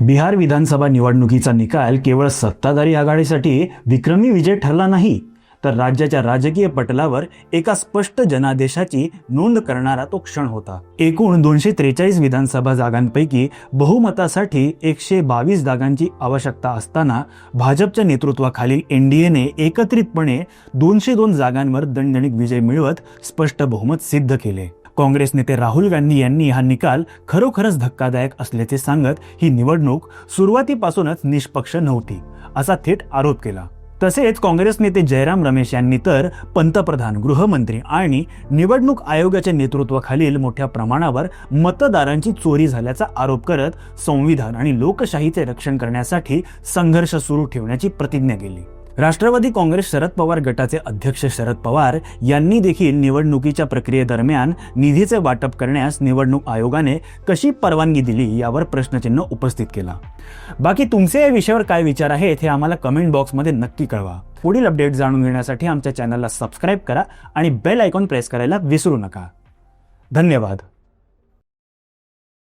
बिहार विधानसभा निवडणुकीचा निकाल केवळ सत्ताधारी आघाडीसाठी विक्रमी विजय ठरला नाही, तर राज्याच्या राजकीय पटलावर एका स्पष्ट जनादेशाची नोंद करणारा तो क्षण होता। एकूण 243 विधानसभा जागांपैकी बहुमतासाठी 122 जागांची आवश्यकता असताना भाजपच्या नेतृत्वाखालील एनडीएने एकत्रितपणे 202 जागांवर दणदणीत विजय मिळवत स्पष्ट बहुमत सिद्ध केले। काँग्रेस नेते राहुल गांधी यांनी हा निकाल खरोखरच धक्कादायक असल्याचे सांगत ही निवडणूक सुरुवातीपासूनच निष्पक्ष नव्हती असा थेट आरोप केला। तसेच काँग्रेस नेते जयराम रमेश यांनी तर पंतप्रधान, गृहमंत्री आणि निवडणूक आयोगाच्या नेतृत्वाखालील मोठ्या प्रमाणावर मतदारांची चोरी झाल्याचा आरोप करत संविधान आणि लोकशाहीचे रक्षण करण्यासाठी संघर्ष सुरू ठेवण्याची प्रतिज्ञा केली। राष्ट्रवादी काँग्रेस शरद पवार गटाचे अध्यक्ष शरद पवार यांनी देखील निवडणुकीच्या प्रक्रियेदरम्यान निधीचे वाटप करण्यास निवडणूक आयोगाने कशी परवानगी दिली यावर प्रश्नचिन्ह उपस्थित केला। बाकी तुमचे या विषयावर काय विचार आहेत हे आम्हाला कमेंट बॉक्समध्ये नक्की कळवा। पुढील अपडेट जाणून घेण्यासाठी आमच्या चॅनलला सबस्क्राईब करा आणि बेल आयकॉन प्रेस करायला विसरू नका। धन्यवाद।